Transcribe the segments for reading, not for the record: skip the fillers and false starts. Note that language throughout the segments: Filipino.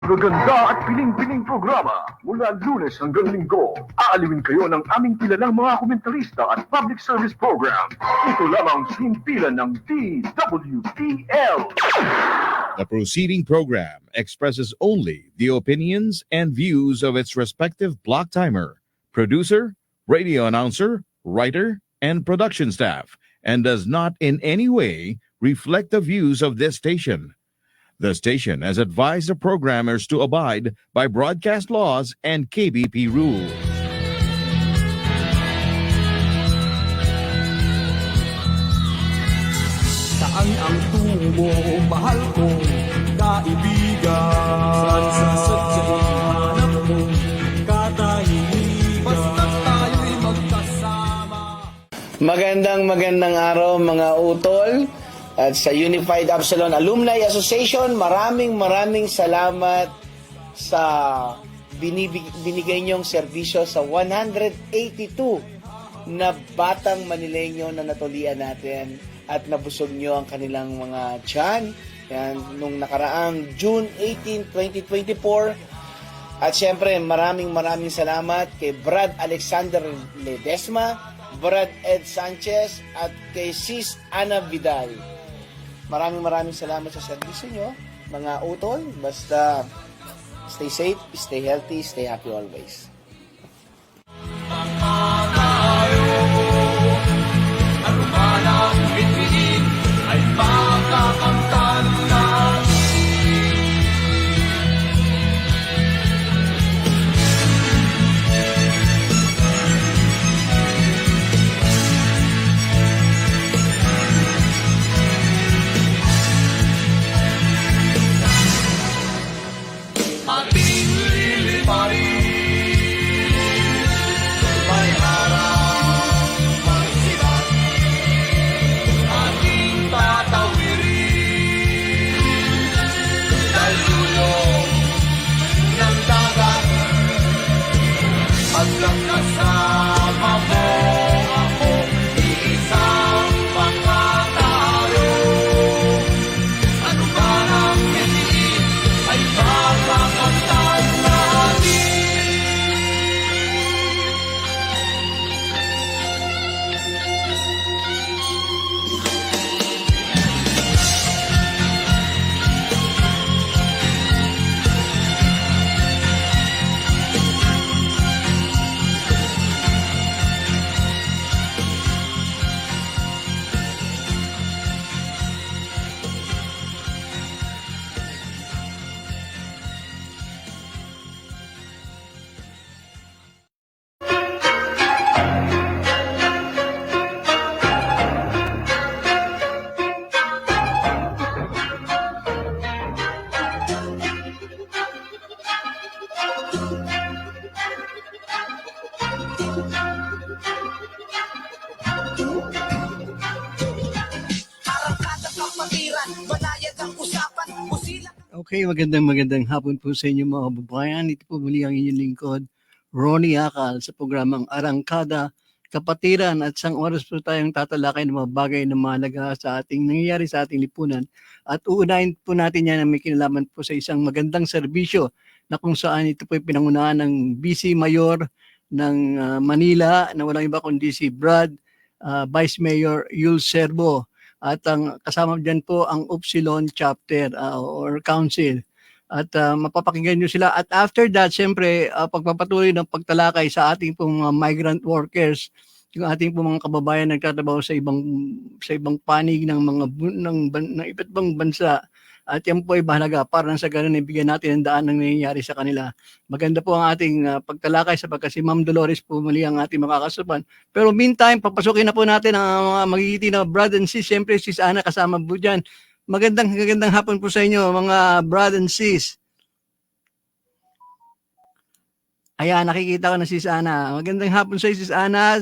Maganda at piling-piling programa mula Lunes hanggang Linggo. Aalawin kayo ng aming kilalang mga komentarista at public service program. Ito lamang himpilan ng DWTL. The proceeding program expresses only the opinions and views of its respective block timer, producer, radio announcer, writer, and production staff, and does not in any way reflect the views of this station. The station has advised the programmers to abide by broadcast laws and KBP rules. Saan ang tungo, mahal kong kaibigan? Saan sa sadyang hanap mo, katahimikan? Basta't tayo'y magkasama. Magandang araw mga utol at sa Unified Absalon Alumni Association. Maraming salamat sa binigay niyong serbisyo sa 182 na batang Manileño na natulian natin at nabusog niyo ang kanilang mga tiyan. Yan, nung nakaraang June 18, 2024. At syempre, maraming salamat kay Brad Alexander Ledesma, Brad Ed Sanchez, at kay Sis Ana Vidal. Maraming salamat sa serbisyo nyo, mga utol. Basta, stay safe, stay healthy, stay happy always. Ay makakamtan natin. Ating liliparin, may harap, may sibat. Ating tatawirin, dalulong ng dagat. At lang kasama mo ako, iisang mga tayo. Ano ba ang hindi ay makakamtan natin. Okay, magandang hapon po sa inyo mga kababayan. Ito po muli ang inyong lingkod, Ronnie Akal, sa programang Arangkada, Kapatiran, at isang oras po tayong tatalakay ng mga bagay na mahalaga sa ating nangyayari sa ating lipunan. At uunahin po natin yan na may kinalaman po sa isang magandang serbisyo na kung saan ito po pinangunahan ng BC Mayor ng Manila na walang iba kundi si Brad, Vice Mayor Yul Serbo. At ang kasama dyan po ang Upsilon Chapter or Council. At mapapakinggan nyo sila. At after that, siyempre, pagpapatuloy ng pagtalakay sa ating pong migrant workers, yung ating pong mga kababayan nagtatrabaho sa ibang panig ng ng iba't ibang bansa. At yan po ay mahalaga para sa ganun ibigyan natin ang daan ng nangyayari sa kanila. Maganda po ang ating pagtalakay sapagkat si Ma'am Dolores po muli ang ating makakasupan. Pero meantime, papasukin na po natin ang mga magiging na brad and sis. Siyempre, sis Ana kasama po dyan. Magandang hapon po sa inyo, mga brad and sis. Ayan, nakikita ko na sis Ana. Magandang hapon sa sis Ana,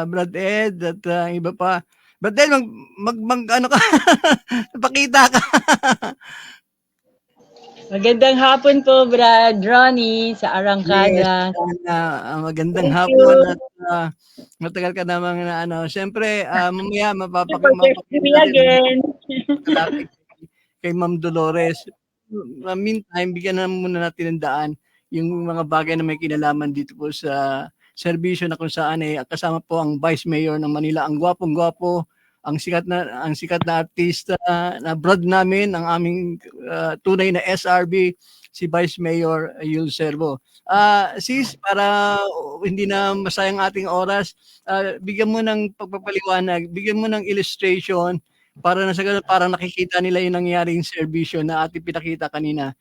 Brad Ed, at iba pa. But then, ano ka, pakita ka. Magandang hapon po, Brad Ronnie, sa Arangkada. Yes, magandang hapon at matagal ka namang na ano. Siyempre, mamaya again. kay Ma'am Dolores. meantime, bigyan na muna natin ng daan yung mga bagay na may kinalaman dito po sa serbisyo na kung saan kasama po ang Vice Mayor ng Manila, ang gwapong-gwapo, ang sikat na artista na brad namin, ang aming tunay na SRB, si Vice Mayor Yul Servo. Sis, para hindi na masayang ating oras, bigyan mo ng pagpapaliwanag, bigyan mo ng illustration para na sa ganun, parang nakikita nila yung nangyaring serbisyo na ating pinakita kanina.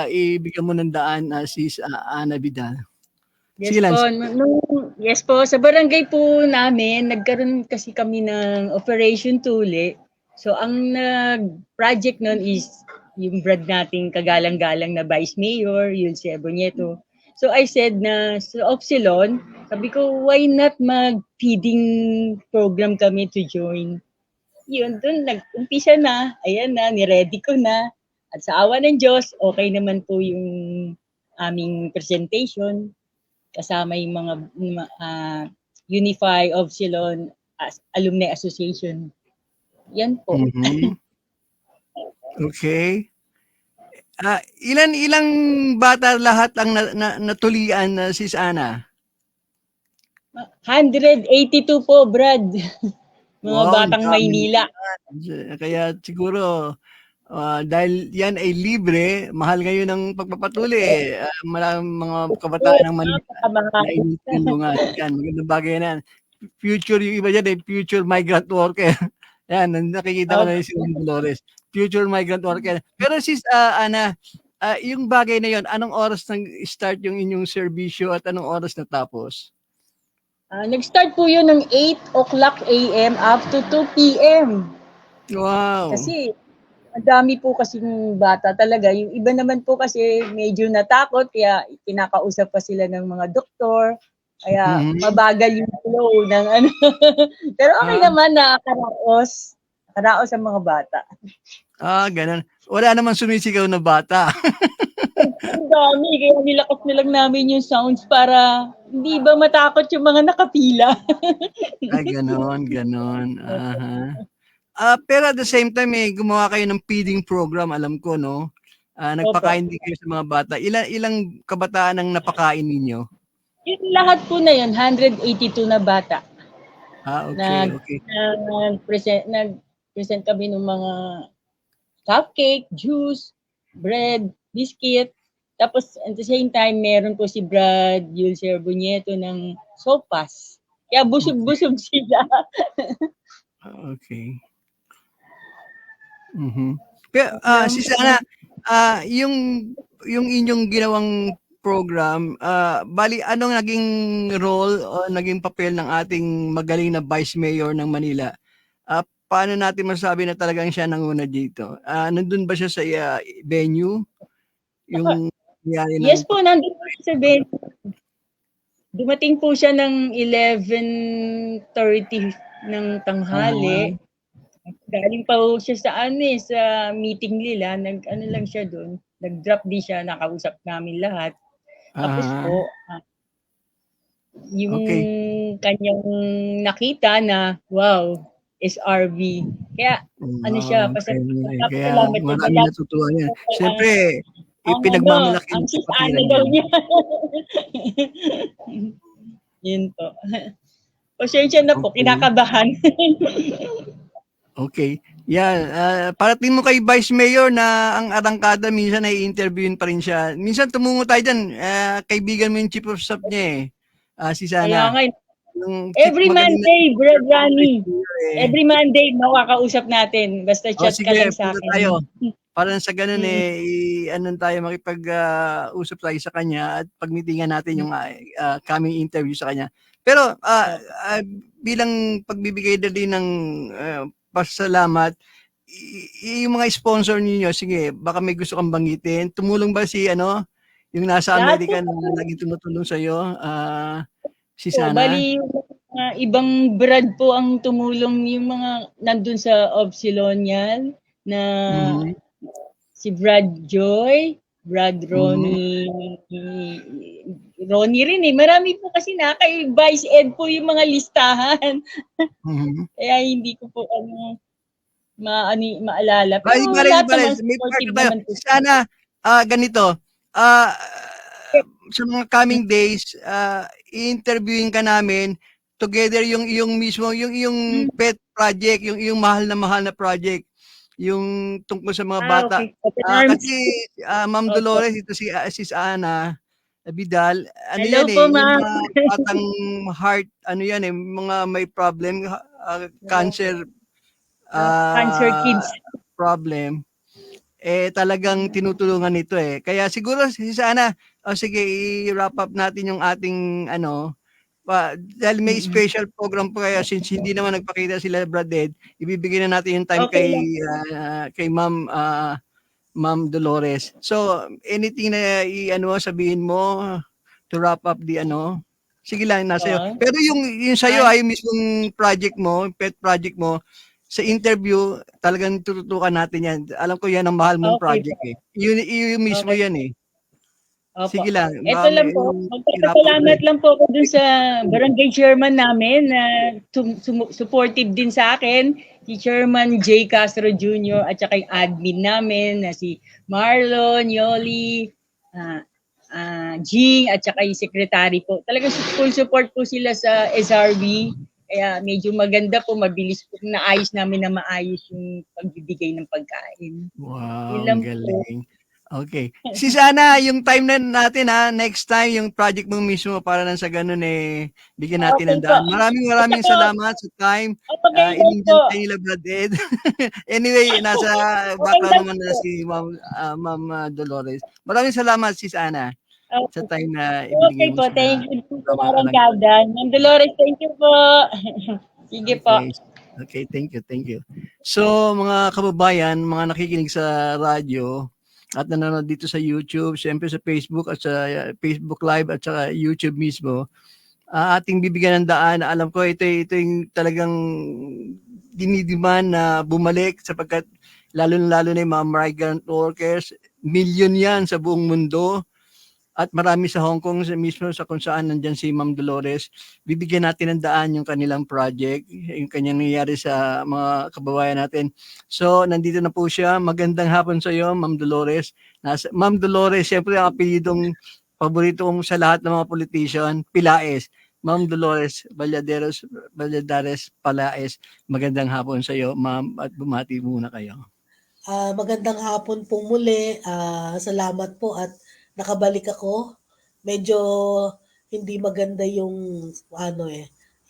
Ibigyan mo ng daan, Sis Ana Vidal. Yes Sige, Lance. po, yes po, sa barangay po namin, nagkaroon kasi kami ng Operation Tuli. So ang project nun is yung brad nating kagalang-galang na Vice Mayor, Yul Servo Nieto. So I said na sa Opsilon, sabi ko, why not mag-feeding program kami to join? Yun, dun nag-umpisa na, ayan na, niready ko na. At sa awa ng Diyos, okay naman po yung aming presentation. Kasama yung mga Unify Opsilon Alumni Association. Yan po. Mhm. Okay. Ilang bata lahat ang natulian, Sis Ana? 182 po, Brad. Mga Wow, batang dami. Maynila. Kaya siguro dahil yan ay libre, mahal ngayon ang pagpapatuli. Maraming mga kabataan ng Manila na initulungan. Yan, magandang bagay na yan. Future, yung iba dyan future migrant worker. Yan, nakikita ko na yung si Dolores. Future migrant worker. Pero Sis Ana, yung bagay na yon, anong oras nang start yung inyong serbisyo at anong oras natapos? Nag-start po yun ng 8 o'clock a.m. up to 2 p.m. Wow. Kasi ang dami po kasing bata talaga. Yung iba naman po kasi medyo natakot kaya pinakausap pa sila ng mga doktor. Kaya mabagal yung flow ng ano. Pero okay naman na karaos ang mga bata. Ganun. Wala naman sumisigaw na bata. Ang dami, kaya nilakas na lang namin yung sounds para hindi ba matakot yung mga nakapila. Ganon. Pero at the same time, gumawa kayo ng feeding program, alam ko, no? Nagpakain din kayo sa mga bata. Ilang kabataan ang napakain ninyo? Yung lahat po na yun, 182 na bata. Okay. Nag-present kami ng mga cupcake, juice, bread, biscuit. Tapos at the same time, meron po si Brad Yul Servo Nieto ng sopas. Kaya busog-busog sila. Okay. Pero si Sana, yung inyong ginawang program, bali anong naging role o naging papel ng ating magaling na Vice Mayor ng Manila? Paano natin masabi na talagang siya nanguna dito? Nandun ba siya sa venue? Yung Yes po, nandun po siya sa venue. Dumating po siya ng 11:30 ng tanghali. Galing pa po siya sa sa meeting nila, nag-ano lang siya doon. Nag-drop di siya, nakausap namin lahat. Tapos po, yung kanyang nakita na, wow, SRB. Kaya, ano siya, kaya marami natutuwa niya. Siyempre, ipinagmamalaki ang sisana daw niya. Yun po. Pasensya na po, kinakabahan. Okay. Yan. Parating mo kay Vice Mayor na ang arangkada minsan ay interviewin pa rin siya. Minsan tumungo tayo dyan. Kaibigan mo yung chief of staff niya si Sana. Kaya nga, every Monday, Brad Rani. Every Monday, makakausap natin. Basta chat ka lang sa akin. Tayo. Para sa ganun tayo makipag-usap tayo sa kanya at pagmitingan natin yung coming interview sa kanya. Pero bilang pagbibigay na din ng pasalamat, yung mga sponsor niyo, sige, baka may gusto kang banggitin. Tumulong ba si yung nasa Amerika na laging tumutulong sa iyo? Si Sana? Bali, ibang Brad po ang tumulong, yung mga nandun sa Opsilon yan, na si Brad Joy, Brad Ronnie, Ronnie rin Marami po kasi kay Vice Ed po yung mga listahan. Kaya hindi ko po maalala. Bali, Pero bali, lahat bali, naman may part supportive tayo. naman po. Sana, ganito, ah, sa mga coming days, i-interviewin ka namin together yung mismo, yung pet project, yung mahal na project, yung tungkol sa mga bata. Okay. Salamat. Kasi Ma'am Opo. Dolores, ito si Sis Ana Vidal, ano Hello yan po, yung ma'am. mga batang heart, ano yan mga may problem, cancer Cancer ah, Kids. problem, talagang tinutulungan nito Kaya siguro si Sana, sige, i-wrap up natin yung ating dahil may Mm-mm. special program po kaya since hindi naman nagpakita sila Braded, ibibigay na natin yung time Okay lang. kay Ma'am Dolores. So, anything na sabihin mo to wrap up sige lang, nasa iyo. Oo. Pero yung sa'yo ay mismong project mo, pet project mo, sa interview, talagang tututukan natin yan. Alam ko yan ang mahal mong Okay project po. Yun mismo Okay. yan Opo. Sige lang. Ito lang po, I-wrap up magpapasalamat lang po ako dun sa barangay chairman namin na supportive din sa akin, si Chairman J. Castro Jr. at saka yung admin namin na si Marlon, Yoli, Jing at saka yung secretary po. Talagang full support po sila sa SRB. Kaya medyo maganda po, mabilis po, naayos namin na maayos yung pagbibigay ng pagkain. Wow, Yun ang lang po. galing. Okay. Si Sana, yung time na natin next time yung project mo mismo para nang sa ganun bigyan natin ng Okay po. daan. Maraming salamat sa time. Okay, In-invent po. kayo nila Brad Ed. Anyway, nasa Okay background lang naman na po. si Ma'am Dolores. Maraming salamat Sis Ana sa Okay. time na Okay ibinigay mo po, sa thank you po sa programang Alang. Arangkada. Ma'am Dolores, thank you po. Sige po. Okay, thank you. So, mga kababayan, mga nakikinig sa radyo at nanonood dito sa YouTube, siyempre sa Facebook at sa Facebook Live at sa YouTube mismo, ating bibigyan ng daan. Alam ko ito yung talagang dinidiman na bumalik sapagkat lalo na yung mga migrant workers, milyon yan sa buong mundo. At marami sa Hong Kong mismo sa kung saan nandyan si Ma'am Dolores, bibigyan natin ng daan yung kanilang project, yung kanyang nangyayari sa mga kababayan natin. So, nandito na po siya. Magandang hapon sa iyo, Ma'am Dolores. Ma'am Dolores, siyempre ang apelidong paborito kong sa lahat ng mga politician, Pilaes. Ma'am Dolores Valladares Palaes. Magandang hapon sa iyo, Ma'am, at bumati muna kayo. Magandang hapon po muli. Salamat po at nakabalik ako. Medyo hindi maganda yung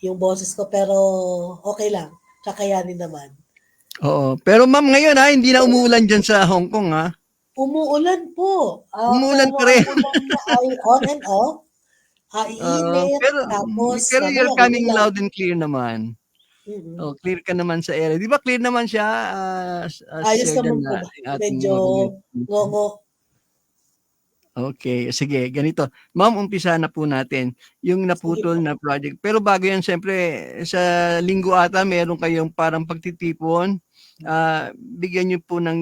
yung boses ko pero okay lang. Kakayanin naman. Oo. Pero ma'am ngayon hindi na umuulan dyan sa Hong Kong Umuulan po. Umuulan pa rin. Ang ulan na ay on and off. Iinit. Pero you're coming ulan. loud and clear naman. Mm-hmm. Clear ka naman sa area. Di ba clear naman siya? Ayos naman po. Medyo ngongo. Okay, sige, ganito. Ma'am, umpisa na po natin yung naputol na project. Pero bago yan, siyempre, sa linggo ata, meron kayong parang pagtitipon. Bigyan niyo po ng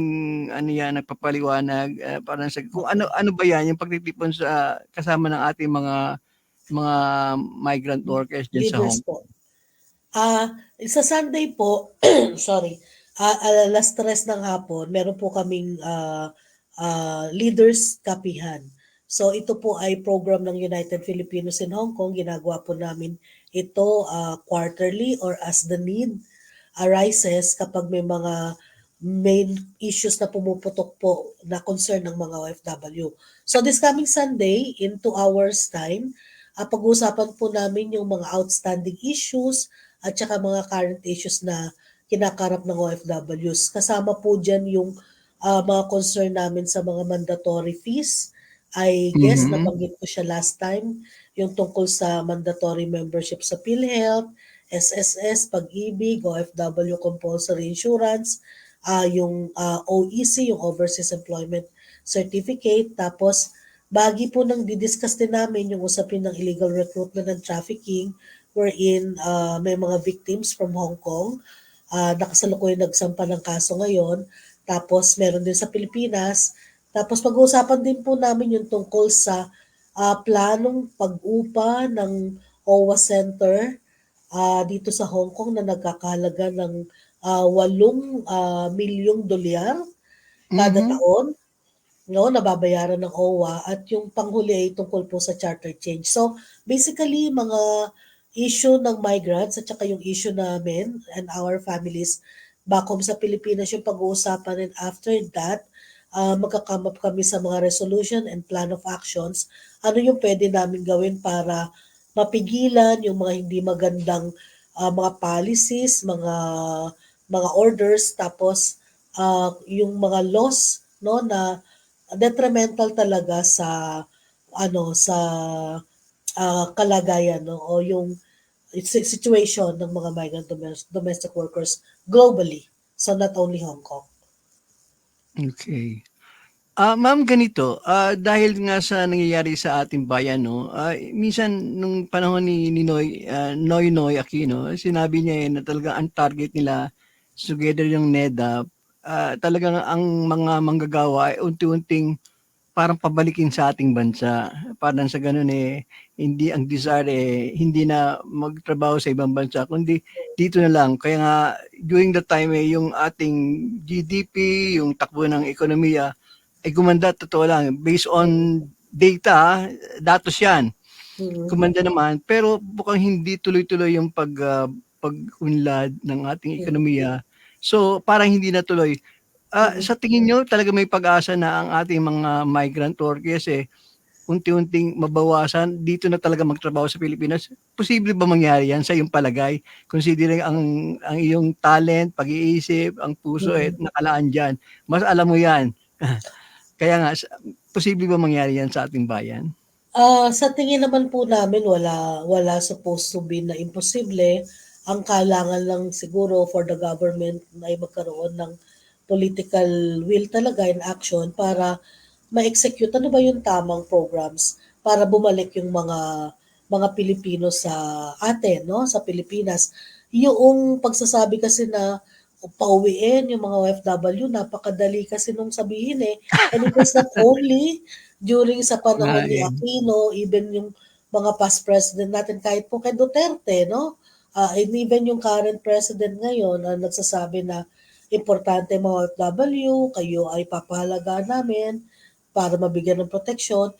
nagpapaliwanag parang sa kung ano ba yan yung pagtitipon sa kasama ng ating mga migrant workers diyan sa Hong Kong. Sa Sunday po, sorry, alas 3 ng hapon, meron po kaming leaders kapihan. So ito po ay program ng United Filipinos in Hong Kong. Ginagawa po namin ito quarterly or as the need arises kapag may mga main issues na pumuputok po na concern ng mga OFW. So this coming Sunday, in 2 hours time, pag-uusapan po namin yung mga outstanding issues at saka mga current issues na kinakarap ng OFWs. Kasama po dyan yung mga concern namin sa mga mandatory fees. I guess nabanggit ko siya last time, yung tungkol sa mandatory membership sa PhilHealth, SSS, Pag-ibig, OFW Compulsory Insurance, yung OEC, yung Overseas Employment Certificate. Tapos, bagi po nang didiscuss din namin yung usapin ng illegal recruitment and trafficking wherein may mga victims from Hong Kong. Nakasalukuyan nagsampa ng kaso ngayon. Tapos meron din sa Pilipinas. Tapos pag-uusapan din po namin yung tungkol sa planong pag-upa ng OWA Center dito sa Hong Kong na nagkakahalaga ng $8 milyong kada Mhm. taon, no, nababayaran ng OWA, at yung panghuli ay tungkol po sa charter change. So basically mga issue ng migrants at saka yung issue namin and our families back home sa Pilipinas yung pag-uusapan, and after that magka-come up kami sa mga resolution and plan of actions. Ano yung pwede namin gawin para mapigilan yung mga hindi magandang mga policies, mga orders, tapos yung mga laws, no, na detrimental talaga sa sa kalagayan, no, o yung situation ng mga migrant domestic workers globally. So not only Hong Kong. Okay. Ma'am, ganito, dahil nga sa nangyayari sa ating bayan, no, minsan nung panahon ni Noy, Noy Aquino, sinabi niya na talaga ang target nila together yung NEDA, talagang ang mga manggagawa ay unti-unting parang pabalikin sa ating bansa. Parang sa ganun hindi ang desire hindi na magtrabaho sa ibang bansa, kundi dito na lang. Kaya nga, during the time yung ating GDP, yung takbo ng ekonomiya, ay gumanda, totoo lang. Based on data, datos yan. Mhm. Gumanda naman, pero mukhang hindi tuloy-tuloy yung pag-unlad ng ating ekonomiya. So, parang hindi natuloy. Sa tingin nyo, talaga may pag-asa na ang ating mga migrant workers unti-unting mabawasan, dito na talaga magtrabaho sa Pilipinas? Posible ba mangyari yan sa iyong palagay? Considering ang iyong talent, pag-iisip, ang puso nakalaan dyan. Mas alam mo yan. Kaya nga, posible ba mangyari yan sa ating bayan? Sa tingin naman po namin wala supposed to be na imposible. Ang kailangan lang siguro for the government na ay magkaroon ng political will talaga in action para ma-execute ano ba yung tamang programs para bumalik yung mga Pilipino sa atin, no, sa Pilipinas. Yung pagsasabi kasi na pauwiin yung mga OFW, napakadali kasi nung sabihin and it was not only during sa panahon ni Aquino, even yung mga past president natin, kahit po kay Duterte, no? And even yung current president ngayon, nagsasabi na importante mga OFW, kayo ay papahalagaan namin para mabigyan ng proteksyon.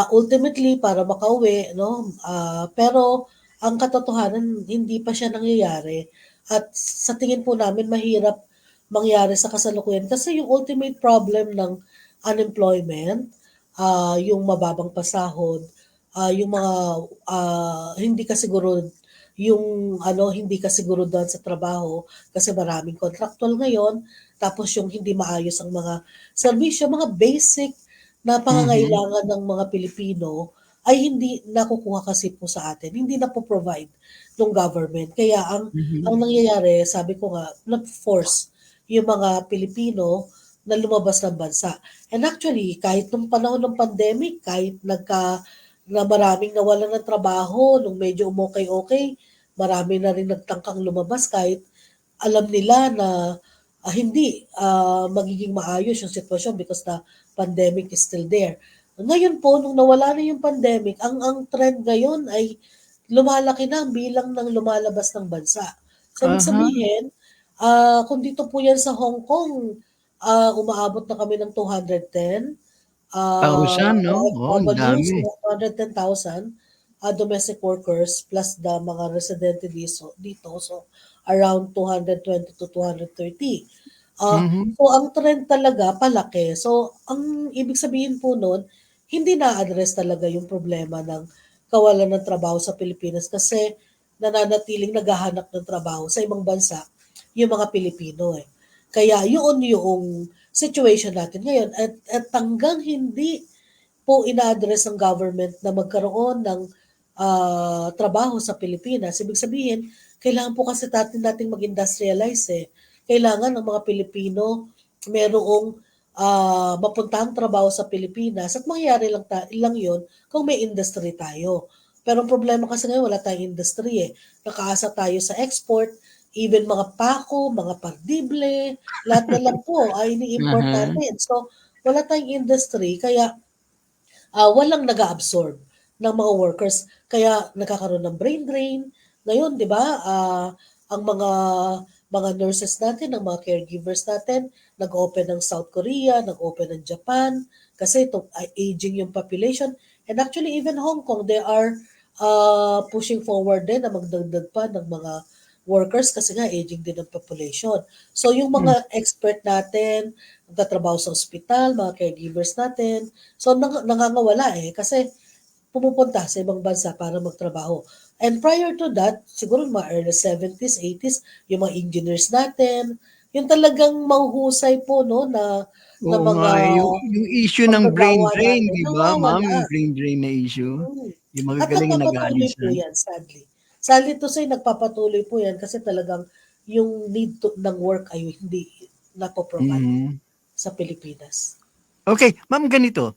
Ultimately, para makauwi, no? Pero ang katotohanan, hindi pa siya nangyayari. At sa tingin po namin, mahirap mangyari sa kasalukuyan kasi yung ultimate problem ng unemployment, yung mababang pasahod, yung mga hindi ka siguro hindi ka siguro doon sa trabaho kasi maraming contractual ngayon, tapos yung hindi maayos ang mga serbisyo, mga basic na pangangailangan ng mga Pilipino ay hindi nakukuha kasi po sa atin, hindi na po provide ng government. Kaya ang nangyayari, sabi ko nga, na-force yung mga Pilipino na lumabas ng bansa. And actually, kahit nung panahon ng pandemic, kahit na maraming nawalan ng trabaho, nung medyo umokay-okay, marami na rin nagtangkang lumabas kahit alam nila na hindi magiging maayos yung sitwasyon because the pandemic is still there. Ngayon po, nung nawala na yung pandemic, ang trend ngayon ay lumalaki na ang bilang ng lumalabas ng bansa. So, ibig sabihin, kung dito po yan sa Hong Kong, umaabot na kami ng 210 1,000, no? Oo, ang OFWs, dami. 210,000 domestic workers plus the mga residente dito. So, around 220 to 230. So, ang trend talaga, palaki. So, ang ibig sabihin po nun, hindi na-address talaga yung problema ng kawalan ng trabaho sa Pilipinas kasi nananatiling naghahanap ng trabaho sa ibang bansa yung mga Pilipino. Kaya yun yung situation natin ngayon. At hanggang hindi po ina-address ng government na magkaroon ng trabaho sa Pilipinas, ibig sabihin, kailangan po kasi nating mag-industrialize. Kailangan ng mga Pilipino merong mapuntang trabaho sa Pilipinas at mangyayari lang yun kung may industry tayo. Pero ang problema kasi ngayon, wala tayong industry. Nakaasa tayo sa export, even mga pako, mga pardible, lahat na lang po ay ini-import natin. So, wala tayong industry, kaya walang nag-absorb ng mga workers. Kaya nagkakaroon ng brain drain. Ngayon, di ba, ang mga mga nurses natin, ng mga caregivers natin, nag-open ng South Korea, nag-open ng Japan, kasi ito, aging yung population. And actually, even Hong Kong, they are pushing forward din na magdagdag pa ng mga workers kasi nga aging din ang population. So yung mga expert natin, nagtatrabaho sa ospital, mga caregivers natin, so nangangawala kasi pumupunta sa ibang bansa para magtrabaho. And prior to that, siguro mga early 70s, 80s, yung mga engineers natin, yung talagang mahuhusay po no na Oo mga nga, yung issue ng brain manggagawa drain, natin, di ba, ma'am? nawawala. Yung brain drain na issue. Mm. Yung At magagaling na nagpapatuloy po nag-aalisan. yan, sadly. Sadly to say, nagpapatuloy po yan kasi talagang yung ng work ay hindi napoprovide Mhm. sa Pilipinas. Okay, ma'am, ganito.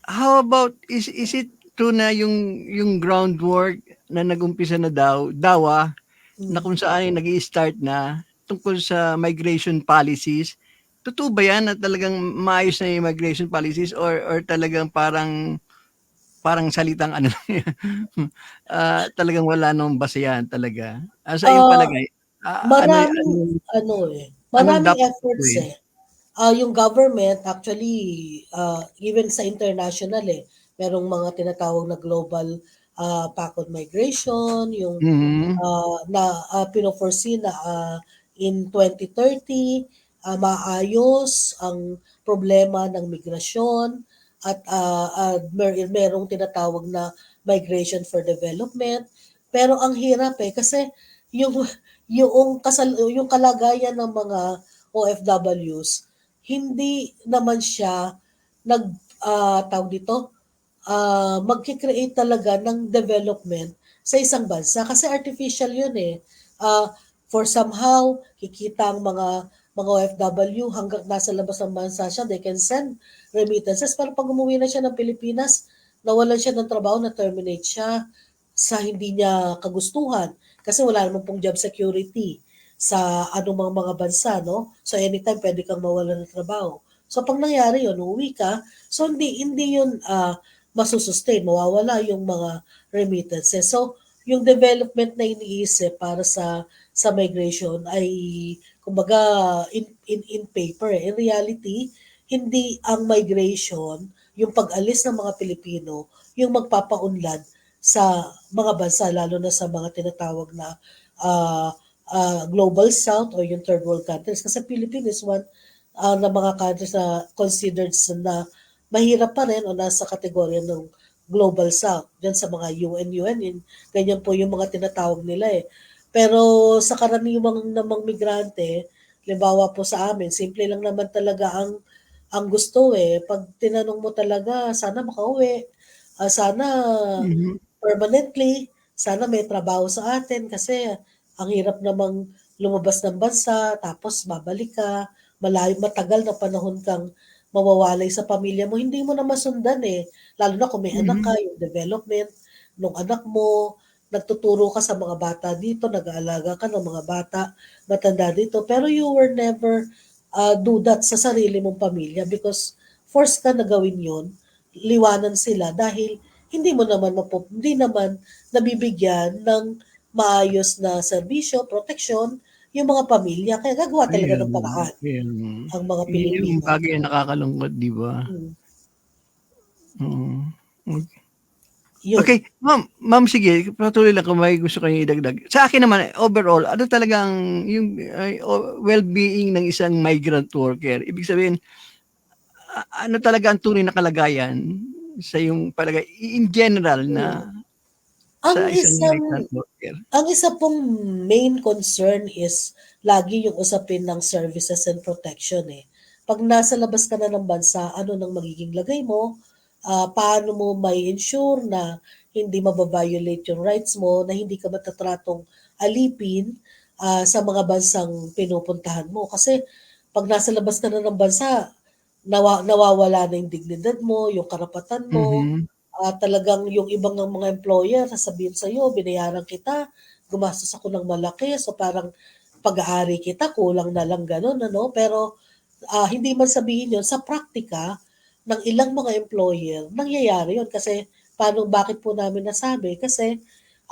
How about, is it true na yung groundwork na nag-umpisa na dawa, na kung saan ay nag-i-start na tungkol sa migration policies, totoo ba yan na talagang maayos na yung migration policies or talagang parang salitang ano lang yan? Talagang wala nang basehan talaga. Sa iyong Ah, palagay, maraming anong maraming dapat efforts gawin? yung government actually even sa international merong mga tinatawag na global pact on migration, yung Mhm. pino-foresee na in 2030 maayos ang problema ng migrasyon at merong tinatawag na migration for development. Pero ang hirap kasi yung yung kalagayan ng mga OFWs hindi naman siya tawag dito magki-create talaga ng development sa isang bansa kasi artificial yun for somehow kikita ang mga OFW hanggang nasa labas ng bansa siya, they can send remittances. Pero pag umuwi na siya ng Pilipinas, nawalan siya ng trabaho, na-terminate siya sa hindi niya kagustuhan kasi wala naman pong job security sa anumang mga bansa, no? So anytime pwede kang mawalan ng trabaho. So pag nangyari yun, uuwi ka, so hindi yun masusustain, mawawala yung mga remittances. So, yung development na iniisip para sa migration ay kumbaga in paper. In reality, hindi ang migration, yung pag-alis ng mga Pilipino, yung magpapaunlad sa mga bansa, lalo na sa mga tinatawag na uh, Global South or yung third world countries. Kasi Philippines is one ng mga countries na considered na mahirap pa rin o nasa kategorya ng Global South. Diyan sa mga UN, ganyan po yung mga tinatawag nila Pero sa karaniwang namang migrante, halimbawa po sa amin, simple lang naman talaga ang gusto Pag tinanong mo talaga, sana makauwi, sana Mhm. permanently, sana may trabaho sa atin kasi ang hirap namang lumabas ng bansa, tapos babalik ka, malayo, matagal na panahon kang mawawalay sa pamilya mo, hindi mo na masundan Lalo na kung may anak ka, Mhm. yung development ng anak mo, nagtuturo ka sa mga bata dito, nag-aalaga ka ng mga bata, matanda dito, pero you were never do that sa sarili mong pamilya because forced ka na gawin yon, liwanan sila dahil hindi naman nabibigyan ng maayos na serbisyo, proteksyon yung mga pamilya. Kaya gagawa talaga ng paraan Kaya ang mga yun yung Pilipino. bagay na nakakalungkot, di ba? Hmm, Oo. yun. Okay, ma'am, sige, patuloy lang kung may gusto kayong idagdag. Sa akin naman, overall, ano talagang yung well-being ng isang migrant worker? Ibig sabihin, ano talaga ang tunay na kalagayan sa yung palagay, in general Hmm. na Ang sa isang isang migrant worker? ang isa pong main concern is lagi yung usapin ng services and protection 'Pag nasa labas ka na ng bansa, ano nang magiging lagay mo? Paano mo mai-ensure na hindi mababiolate yung rights mo, na hindi ka matatratong alipin sa mga bansang pinupuntahan mo. Kasi 'pag nasa labas ka na ng bansa, nawawala na yung dignidad mo, yung karapatan mo, Mhm. talagang yung ibang ng mga employer sasabihin sa'yo, "Binayaran kita, gumastos ako ng malaki, so parang pag-aari kita, kulang na lang." Gano'n ano. Pero, hindi man sabihin 'yun, sa praktika ng ilang mga employer nangyayari 'yun. Kasi bakit po namin nasabi, kasi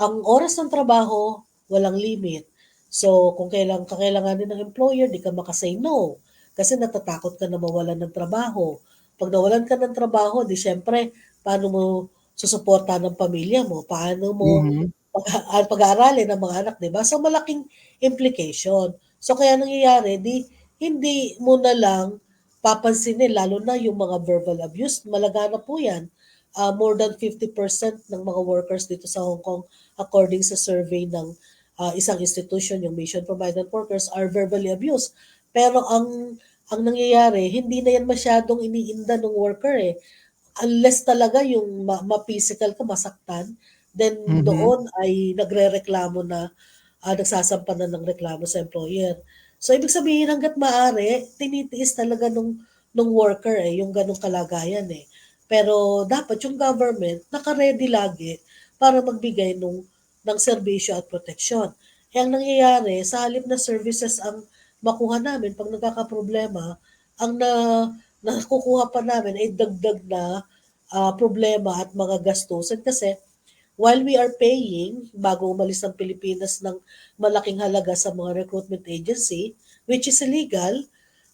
ang oras ng trabaho walang limit. So, kung kakailanganin ng employer, di ka makasay no. Kasi natatakot ka na mawalan ng trabaho. Pag nawalan ka ng trabaho, di syempre, paano mo susuporta ng pamilya mo? Paano mo Mhm. pag-aaralin ng mga anak, di ba? So, malaking implication. So, kaya nangyayari, hindi mo na lang papansinin, lalo na yung mga verbal abuse. Malagana po yan. More than 50% ng mga workers dito sa Hong Kong, according sa survey ng isang institution, yung Mission for Migrant Workers, are verbally abused. Pero ang nangyayari, hindi na yan masyadong iniinda ng worker eh. Unless talaga yung ma-physical ka, masaktan, then Mhm. doon ay nagrereklamo na, nagsasampa na ng reklamo sa employer. So, ibig sabihin, hanggat maaari, tinitiis talaga nung worker eh, yung ganong kalagayan eh. Pero dapat yung government naka-ready lagi para magbigay ng serbisyo at proteksyon. Eh, ang nangyayari, sa halip na services ang makuha namin pag nagkakaproblema, ang nakukuha pa namin ay dagdag na problema at mga gastusin kasi while we are paying bago umalis ng Pilipinas ng malaking halaga sa mga recruitment agency, which is illegal,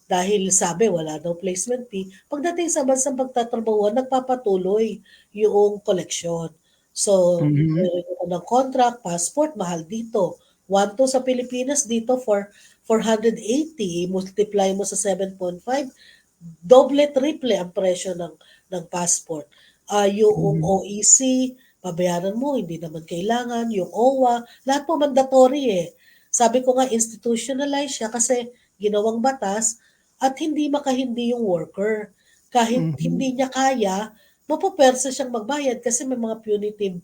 dahil sabi wala daw placement fee, pagdating sa bansang pagtatrabahuan, nagpapatuloy yung collection. So, Mhm. meron ka ng contract, passport, mahal dito. 1-2 sa Pilipinas, dito for 480, multiply mo sa 7.5, doble, triple ang presyo ng passport. Yung Mhm. OEC, pabayaran mo, hindi naman kailangan. Yung OWA, lahat po mandatory eh. Sabi ko nga, institutionalize siya kasi ginawang batas at hindi makahindi yung worker. Kahit Mhm. hindi niya kaya, mapupersa siyang magbayad kasi may mga punitive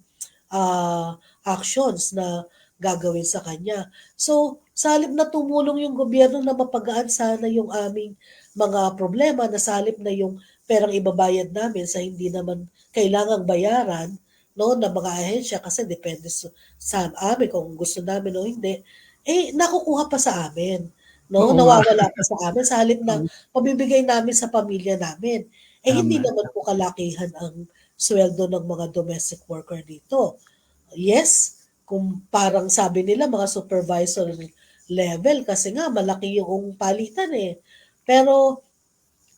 actions na gagawin sa kanya. So, sa halip na tumulong yung gobyerno na mapagaan sana yung aming mga problema, na sa halip na yung perang ibabayad namin sa hindi naman kailangang bayaran, no, na mga ahensya kasi depende sa amin kung gusto namin o hindi, eh nakukuha pa sa amin. No, Oo nga. nawawala pa sa amin sa halip na pabibigay namin sa pamilya namin. Eh hindi Tama. naman po kalakihan ang sweldo ng mga domestic worker dito. Yes, kung parang sabi nila mga supervisor level kasi nga malaki yung palitan eh. Pero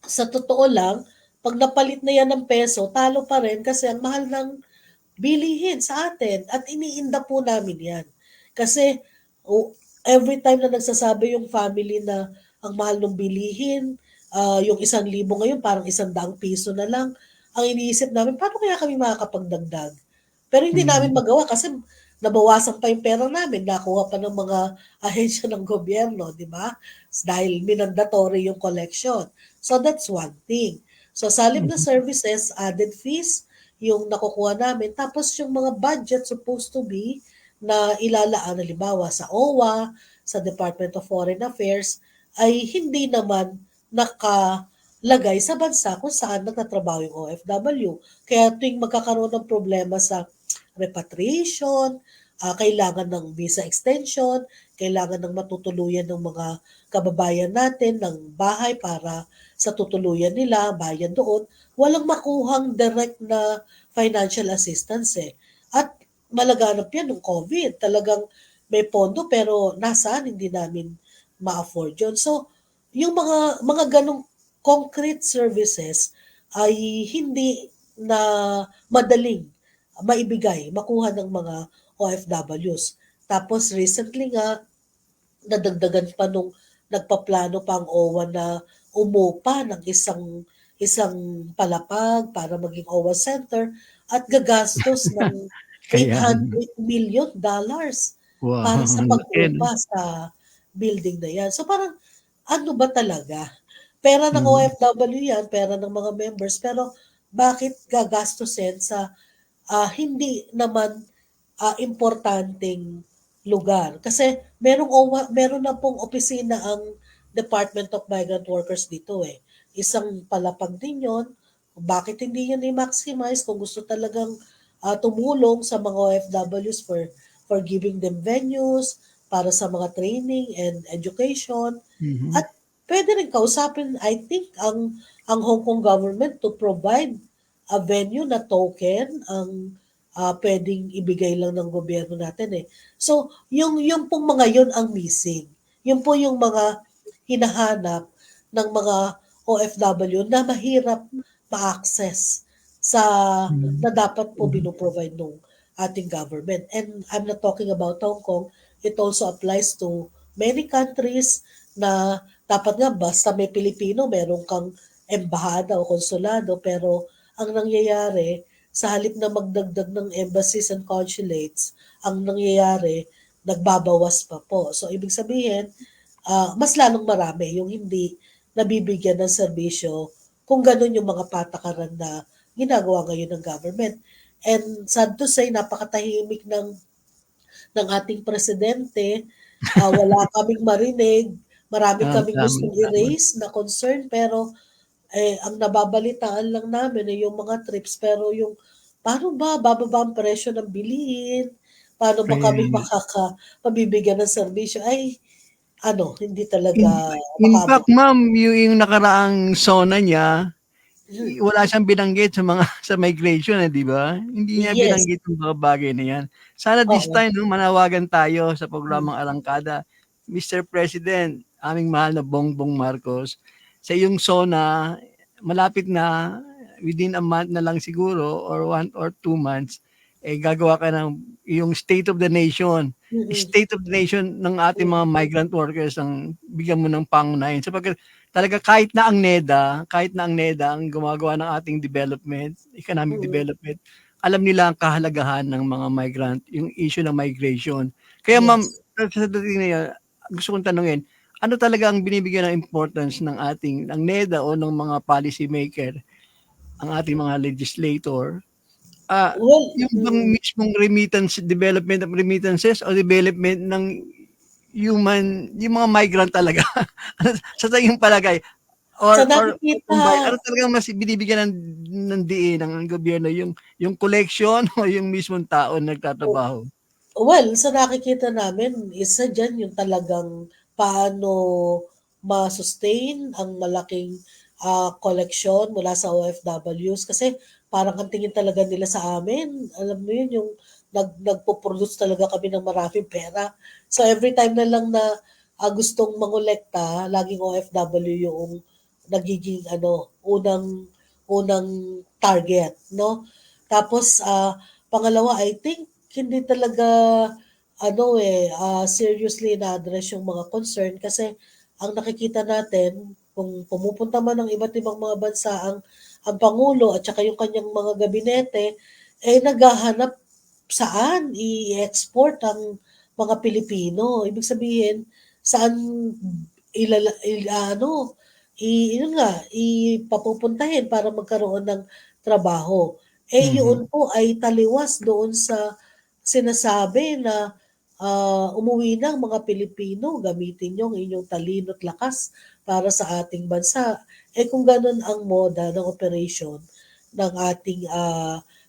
sa totoo lang, pag napalit na yan ng peso, talo pa rin kasi ang mahal ng bilihin sa atin at iniinda po namin yan. Kasi every time na nagsasabi yung family na ang mahal ng bilihin, yung 1,000 ngayon parang 100 piso na lang, ang iniisip namin, paano kaya kami makakapagdagdag? Pero hindi namin Mhm. magawa kasi nabawasan pa yung pera namin, nakuha pa ng mga ahensya ng gobyerno, di ba? Dahil minandatory yung collection. So that's one thing. So sa halip na Mhm. services, added fees, yung nakukuha namin. Tapos yung mga budget supposed to be na ilalaan, halimbawa sa OWA, sa Department of Foreign Affairs, ay hindi naman nakalagay sa bansa kung saan nagtatrabaho yung OFW. Kaya tuwing magkakaroon ng problema sa repatriation, kailangan ng visa extension, kailangan ng matutuluyan ng mga kababayan natin ng bahay para sa tutuluyan nila, bayan doon, walang makuhang direct na financial assistance eh. At malaganap yan ng COVID. Talagang may pondo pero nasaan hindi namin ma-afford yun. So, yung mga ganong concrete services ay hindi na madaling maibigay, makuha ng mga OFWs. Tapos recently nga, nadagdagan pa nung nagpaplano pa ang OWA na umupa ng isang palapag para maging OWA center at gagastos ng Kaya $800 million wow, para sa ang laki 'no? pag-upa sa building na yan. So parang ano ba talaga? Pera ng Mhm. OFW yan, pera ng mga members, pero bakit gagastusin sa hindi naman importanteng lugar. Kasi meron na pong opisina ang Department of Migrant Workers dito eh. Isang palapag din yun. Bakit hindi yun i-maximize kung gusto talagang tumulong sa mga OFWs for giving them venues, para sa mga training and education. Mhm. At pwede rin kausapin, I think, ang Hong Kong government to provide a venue na token ang pwedeng ibigay lang ng gobyerno natin eh. So, yung pong mga yun ang missing. Yun po yung mga hinahanap ng mga OFW na mahirap ma-access sa na dapat po binoprovide ng ating government. And I'm not talking about Hong Kong. It also applies to many countries na dapat nga basta may Pilipino, meron kang embahada o konsulado, pero ang nangyayari, sa halip na magdagdag ng embassies and consulates, ang nangyayari, nagbabawas pa po. So, ibig sabihin, mas lalong marami yung hindi nabibigyan ng serbisyo kung ganun yung mga patakaran na ginagawa ngayon ng government. And sad to say, napakatahimik ng ating presidente. Wala kaming marinig. Marami kaming gustong i-raise na concern, pero ang nababalitaan lang namin ay yung mga trips, pero yung paano ba bababa ang presyo ng bilihin? Paano ba kami mabibigyan ng serbisyo? Ay, hindi talaga In makabot. fact, ma'am, yung nakaraang SONA niya, wala siyang binanggit sa mga sa migration, di ba? Hindi niya Yes. binanggit yung mga bagay na yan. Sana this Oo. time, manawagan tayo sa programang Arangkada. Mr. President, aming mahal na Bongbong Marcos, sa iyong SONA, malapit na, within a month na lang siguro, or 1 or 2 months, gagawa ka ng yung State of the Nation. State of the Nation ng ating mga migrant workers ang bigyan mo ng pangunahin. Sapagkat talaga kahit na ang NEDA ang gumagawa ng ating development, economic development, alam nila ang kahalagahan ng mga migrant, yung issue ng migration. Kaya ma'am, sa dating na yan, gusto kong tanungin, ano talaga ang binibigyan ng importance ng NEDA o ng mga policy maker, ang ating mga legislator, yung bang mismong development of remittances o development ng yung mga migrant talaga? Sa iyong palagay, Sa nakikita, ano talagang mas binibigyan ng diin ng gobyerno, yung collection o yung mismong tao nagtatrabaho? sa nakikita namin, isa dyan yung talagang paano ma-sustain ang malaking koleksyon mula sa OFWs. Kasi parang ang tingin talaga nila sa amin, alam mo yun, yung nagpo-produce talaga kami ng maraming pera. So every time na lang na gustong mangolekta, laging OFW yung nagiging unang target, no? Tapos pangalawa, I think hindi talaga seriously na-address yung mga concern, kasi ang nakikita natin kung pumupunta man ng iba't ibang mga bansa ang Pangulo at saka yung kanyang mga gabinete, naghahanap saan i-export ang mga Pilipino. Ibig sabihin, saan ipapupuntahin para magkaroon ng trabaho. Yun po ay taliwas doon sa sinasabi na umuwi ng mga Pilipino, gamitin yung inyong talino at lakas para sa ating bansa. Kung ganun ang moda ng operation ng ating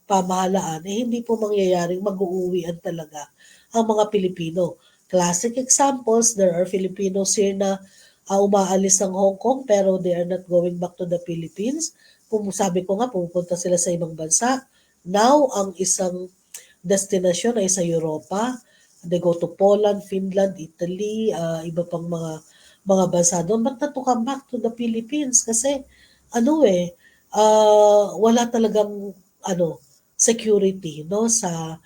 pamahalaan, hindi po mangyayaring mag-uuwian talaga ang mga Pilipino. Classic examples, there are Filipinos here na umaalis ng Hong Kong pero they are not going back to the Philippines. Sabi ko nga, pupunta sila sa ibang bansa. Now, ang isang destinasyon ay sa Europa. They go to Poland, Finland, Italy, iba pang mga bansa doon. But not to come back to the Philippines kasi wala talagang security sa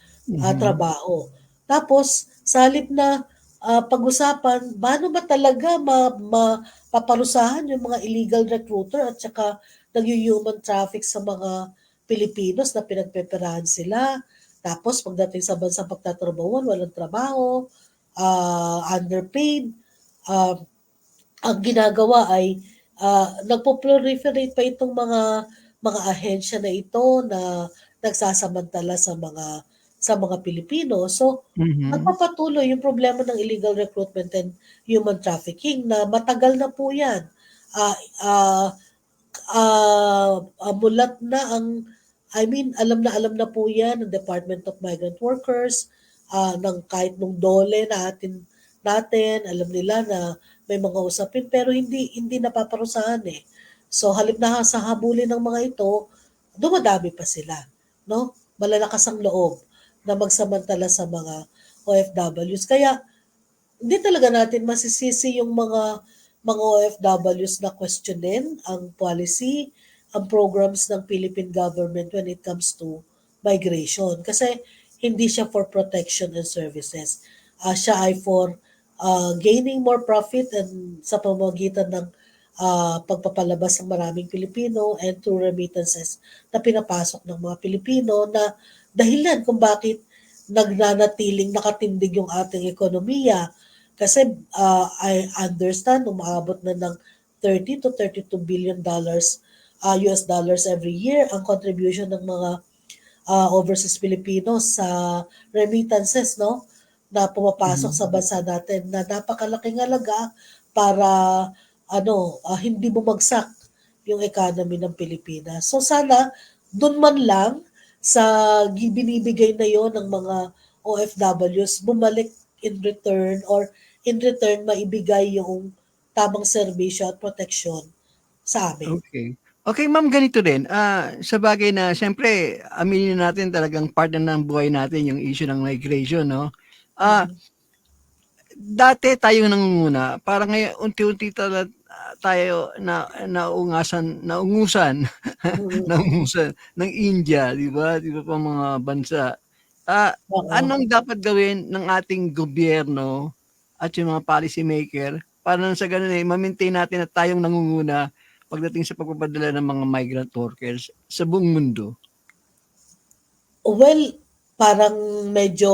trabaho. Tapos, sa halip na pag-usapan, paano ba talaga mapaparusahan yung mga illegal recruiter at saka nag-human traffic sa mga Pilipinos na pinagpeperahan sila. Tapos pagdating sa bansang pagtatrabahuan, walang trabaho, underpaid. Ang ginagawa ay nagpo-proliferate pa itong mga ahensya na ito na nagsasamantala sa mga Pilipino. So, nagpapatuloy yung problema ng illegal recruitment and human trafficking na matagal na po yan. Mulat na alam na po yan ng Department of Migrant Workers, kahit nung DOLE natin, alam nila na may mga usapin pero hindi napaparusahan So halip na sa habulin ng mga ito, dumadami pa sila, no? malalakas ang loob na magsamantala sa mga OFWs. Kaya hindi talaga natin masisisi yung mga OFWs na questionin ang policy, ang programs ng Philippine government when it comes to migration. Kasi hindi siya for protection and services. Siya ay for gaining more profit and sa pamamagitan ng pagpapalabas ng maraming Pilipino and through remittances na pinapasok ng mga Pilipino na dahilan kung bakit nagnanatiling nakatindig yung ating ekonomiya. Kasi I understand umaabot na ng 30 to 32 billion dollars US dollars every year ang contribution ng mga overseas Filipinos sa remittances, no, na pumapasok sa bansa natin na napakalaking halaga para hindi bumagsak yung economy ng Pilipinas. So sana doon man lang sa binibigay na yon ng mga OFWs bumalik in return or in return maibigay yung tamang serbisyo at proteksyon sa amin. Okay. Okay, ma'am, ganito din. Sa bagay na, siyempre, aminin natin talagang part na ng buhay natin yung issue ng migration, no? Dati tayo nangunguna, parang ngayon unti-unti tayo naungusan naungusan ng India, di ba? Di ba pa mga bansa. Oo. Anong dapat gawin ng ating gobyerno at yung mga policy maker para nang sa ganun ma-maintain natin na tayong nangunguna pagdating sa pagpapadala ng mga migrant workers sa buong mundo? Well, parang medyo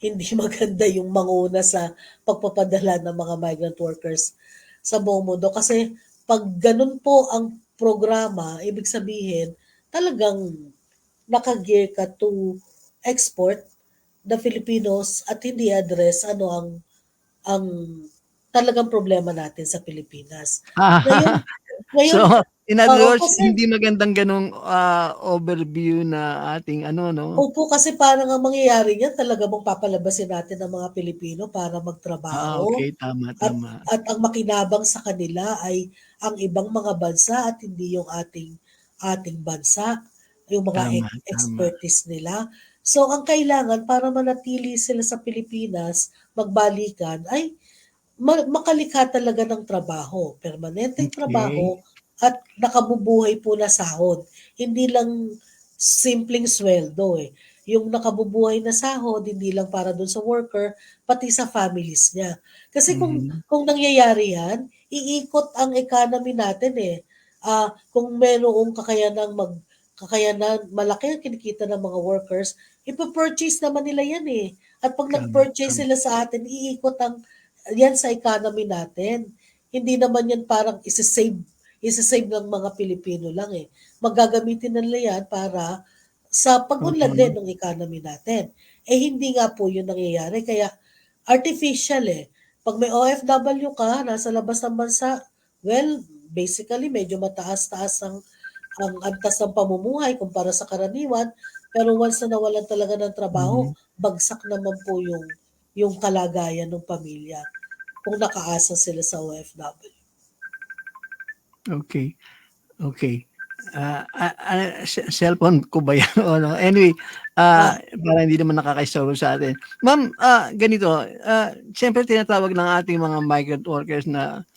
hindi maganda yung manguna sa pagpapadala ng mga migrant workers sa buong mundo. Kasi pag ganun po ang programa, ibig sabihin, talagang nakagear ka to export the Filipinos at hindi address ang talagang problema natin sa Pilipinas. Ngayon, So, in other oo, words, kasi hindi magandang ganong overview na ating no? opo, kasi parang ang mangyayari niyan talaga bang papalabasin natin ang mga Pilipino para magtrabaho Okay, tama, at tama. at ang makinabang sa kanila ay ang ibang mga bansa at hindi yung ating bansa, yung mga Tama, tama. expertise nila. So ang kailangan para manatili sila sa Pilipinas, magbalikan ay makalikha talaga ng trabaho, permanenteng Okay. trabaho at nakabubuhay po na sahod. Hindi lang simpleng sweldo eh. Yung nakabubuhay na sahod, hindi lang para dun sa worker, pati sa families niya. Kasi Mhm. kung nangyayari yan, iikot ang economy natin eh. Kung merong kakayanan, malaki ang kinikita ng mga workers, ipapurchase naman nila yan eh. At pag Tama, nag-purchase tama. sila sa atin, iikot yan sa economy natin. Hindi naman yan parang isa-save ng mga Pilipino lang eh. Magagamitin nila yan para sa pag-unlad din ng economy natin. Eh hindi nga po yun nangyayari. Kaya artificial eh. Pag may OFW ka, nasa labas ng bansa, well, basically medyo mataas-taas ang antas ng pamumuhay kumpara sa karaniwan. Pero once na nawalan talaga ng trabaho, Mhm. bagsak naman po yung kalagayan ng pamilya kung nakaasa sila sa OFW. Okay. Okay. Cellphone ko ba yan? O ano? Anyway, para hindi naman nakakaistorbo sa atin. Ma'am, ganito, siyempre tinatawag ng ating mga migrant workers na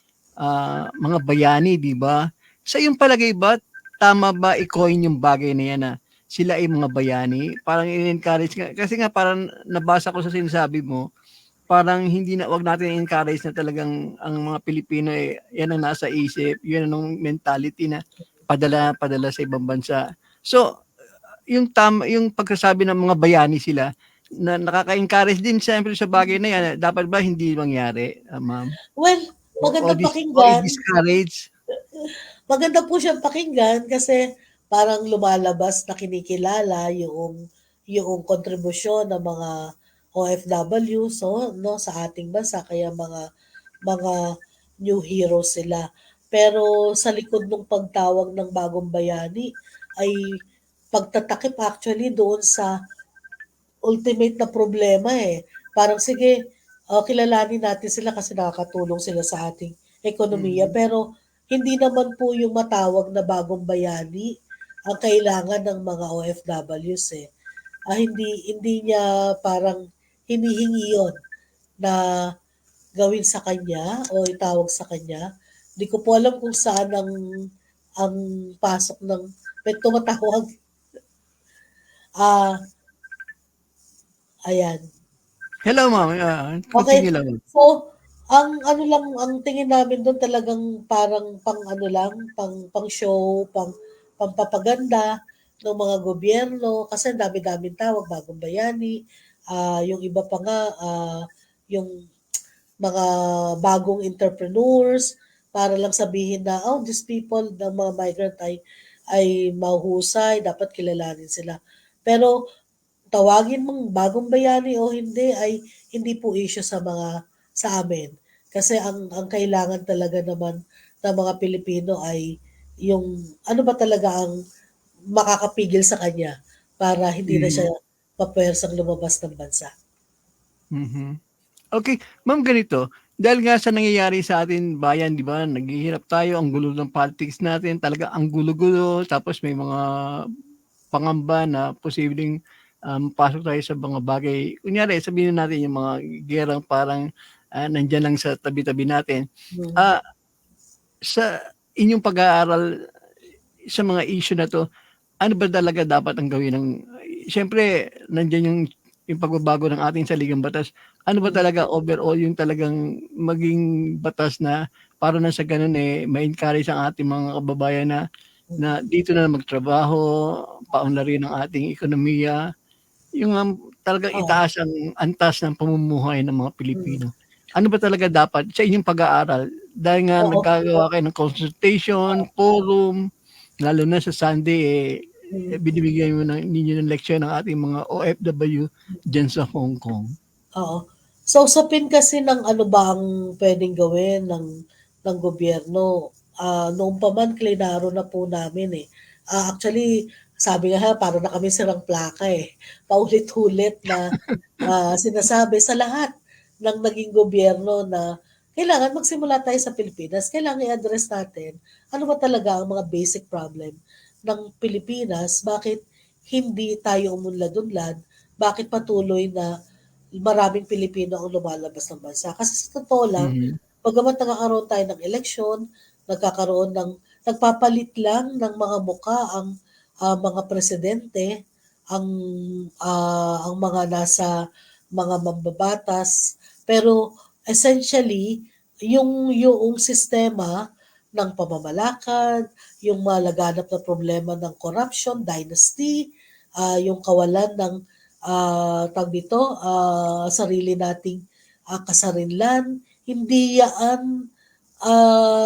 mga bayani, di ba? Sa iyong palagay ba, tama ba i-coin yung bagay na yan na sila ay mga bayani? Parang in-encourage nga. Kasi nga parang nabasa ko sa sinasabi mo, parang hindi na, wag natin i-encourage na talagang ang mga Pilipino yan ang nasa isip, yun ang mentality na padala sa ibang bansa. So, yung pagkasabi ng mga bayani sila, na nakaka-encourage din siyempre sa bagay na yan, dapat ba hindi mangyari, ma'am? Well, O magandang pakinggan. i-discourage? Maganda po siyang pakinggan kasi parang lumalabas na kinikilala yung kontribusyon ng mga OFW sa ating bansa kaya mga new heroes sila. Pero sa likod ng pagtawag ng bagong bayani ay pagtatakip actually doon sa ultimate na problema eh. Parang sige, kilalanin natin sila kasi nakakatulong sila sa ating ekonomiya. Mhm. Pero hindi naman po yung matawag na bagong bayani ang kailangan ng mga OFWs eh. Hindi niya parang hinihingi yon na gawin sa kanya o itawag sa kanya. Hindi ko po alam kung saan ang pasok ng may tumatawag. Ah, ayan. Hello, ma'am. Okay. Continue lang. So, ang ano lang, ang tingin namin doon talagang parang pang ano lang, pang show, pampapaganda ng mga gobyerno kasi ang dami-daming tawag, bagong bayani, yung iba pa nga, yung mga bagong entrepreneurs para lang sabihin na, oh, these people, the mga migrant ay mahuhusay, dapat kilalanin sila. Pero tawagin mong bagong bayani o hindi ay hindi po issue sa amin. Kasi ang kailangan talaga naman ng mga Pilipino ay yung ano ba talaga ang makakapigil sa kanya para hindi na siya mapuwersang lumabas ng bansa. Mhm. Okay, ma'am, ganito. Dahil nga sa nangyayari sa atin bayan, di ba, naghihirap tayo, ang gulo ng politics natin, talaga ang gulo-gulo, tapos may mga pangamba na posibleng pasok tayo sa mga bagay. Kunyari, sabihin natin yung mga gerang parang nandyan lang sa tabi-tabi natin. Hmm. Sa inyong pag-aaral sa mga issue na to, ano ba talaga dapat ang gawin ng, siyempre, nandyan yung pagbabago ng ating saligang batas. Ano ba talaga overall yung talagang maging batas na para na sa ganun ma-encourage ang ating mga kababayan na dito na magtrabaho, paunlarin ang ating ekonomiya, yung talagang itaas ang antas ng pamumuhay ng mga Pilipino. Ano ba talaga dapat sa inyong pag-aaral? Dahil nga nagkagawa kayo ng consultation, forum, lalo na sa Sunday, binibigyan mo ninyo ng leksyon ng ating mga OFW dyan sa Hong Kong. Oo. So, usapin kasi ng ano ba ang pwedeng gawin ng gobyerno. Noong pa man, klinaro na po namin eh. Actually, sabi nga para na kami sirang plaka eh. Paulit-ulit na sinasabi sa lahat ng naging gobyerno na kailangan magsimula tayo sa Pilipinas. Kailangan i-address natin ano ba talaga ang mga basic problem ng Pilipinas. Bakit hindi tayo umunlad-unlad? Bakit patuloy na maraming Pilipino ang lumalabas ng bansa? Kasi sa totoo lang, pagkamat nagkakaroon tayo ng eleksyon, nagpapalit lang ng mga muka ang mga presidente, ang mga nasa mga mambabatas, pero essentially, yung sistema ng pamamalakad, yung malaganap na problema ng corruption, dynasty, yung kawalan ng tawag dito, sarili nating kasarinlan, hindi yan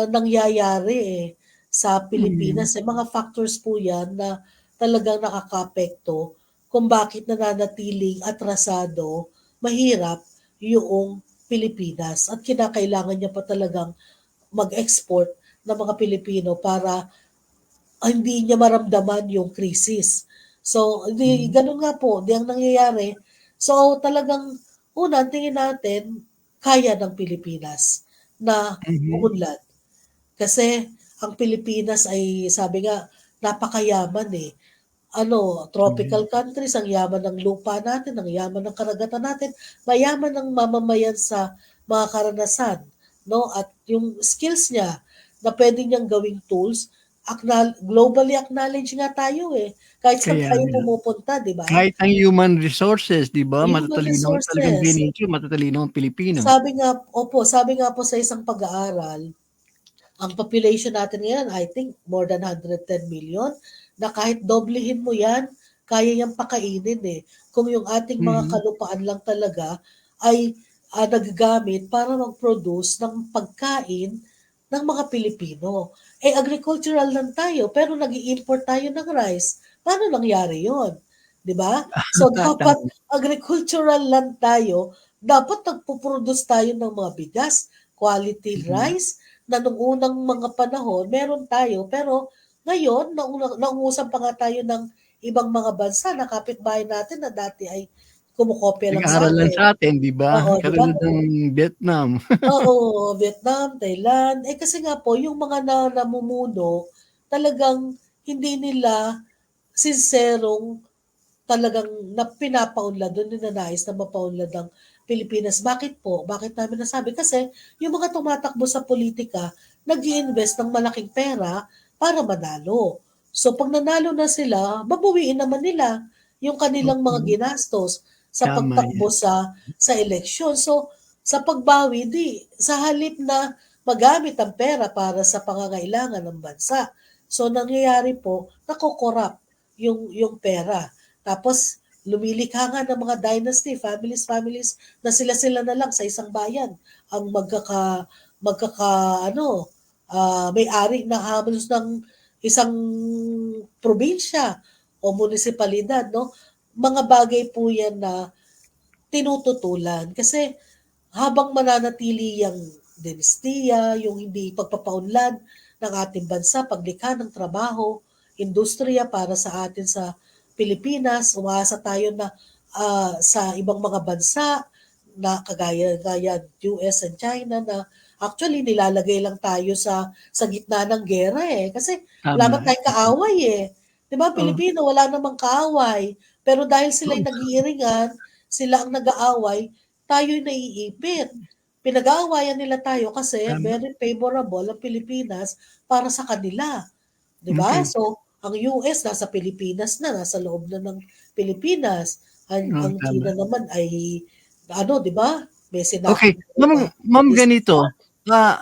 nangyayari sa Pilipinas. Mga factors po yan na talagang nakakapekto kung bakit nananatiling atrasado, mahirap yung Pilipinas at kinakailangan niya pa talagang mag-export ng mga Pilipino para hindi niya maramdaman yung krisis. So, ganun nga po, di ang nangyayari. So, talagang una, tingin natin, kaya ng Pilipinas na umunlad. Kasi ang Pilipinas ay, sabi nga, napakayaman eh. Tropical countries, ang yaman ng lupa natin, ang yaman ng karagatan natin, mayaman ng mamamayan sa mga karanasan, no? At yung skills niya na pwede niyang gawing tools, globally acknowledged nga tayo eh. Kahit saan Kaya tayo nga. pumupunta, di ba? Kahit ang human resources, di ba? Human Matatalino resources. talagang binidyo, matatalino ang Pilipino. Sabi nga po sa isang pag-aaral, ang population natin ngayon, I think more than 110 million, na kahit doblehin mo yan, kaya yung pakainin eh. Kung yung ating mga kalupaan lang talaga ay nagagamit para mag-produce ng pagkain ng mga Pilipino. Agricultural lang tayo, pero nag-i-import tayo ng rice. Paano nangyari yon? Di ba? So, dapat agricultural lang tayo, dapat nagpo-produce tayo ng mga bigas, quality rice, na nung unang mga panahon, meron tayo, pero ngayon, naungusap pa nga tayo ng ibang mga bansa na kapitbahay natin na dati ay kumukopya lang sa Nag-aaral lang atin. sa atin, di ba? Oo, di ba? Katulad ng Vietnam. Oo, Vietnam, Thailand. Kasi nga po, yung mga namumuno, talagang hindi nila sinserong talagang na pinapaunlad, doon ninanais na mapaunlad ang Pilipinas. Bakit po? Bakit namin nasabi? Kasi yung mga tumatakbo sa politika, nag-i-invest ng malaking pera para manalo. So pag nanalo na sila, babawiin naman nila yung kanilang mga ginastos sa Tama pagtakbo yan. sa eleksyon. So sa pagbawi, sa halip na magamit ang pera para sa pangangailangan ng bansa. So nangyayari po, nakokorap yung pera. Tapos, lumilikha nga ng mga dynasty, families na sila-sila na lang sa isang bayan ang may-ari na halos ng isang probinsya o munisipalidad, no? Mga bagay po yan na tinututulan kasi habang mananatili yung dinastiya, yung hindi pagpapaunlad ng ating bansa, paglikha ng trabaho, industriya para sa atin sa Pilipinas, umaasa tayo na sa ibang mga bansa na kagaya US and China na actually nilalagay lang tayo sa gitna ng gera kasi wala naman Tama. tayong kaaway 'Di ba? Oh, Pilipino wala namang kaaway. Pero dahil sila'y nag-iiringan, sila ang nag-aaway, tayo'y naiipit. Pinag-aawayan nila tayo kasi tama. very favorable ang Pilipinas para sa kanila. 'Di ba? Okay. So, ang US nasa Pilipinas na, nasa loob na ng Pilipinas. Oh, Ang tama. China naman ay 'di ba? May Okay. sinakop Ma'am, ganito. Ah,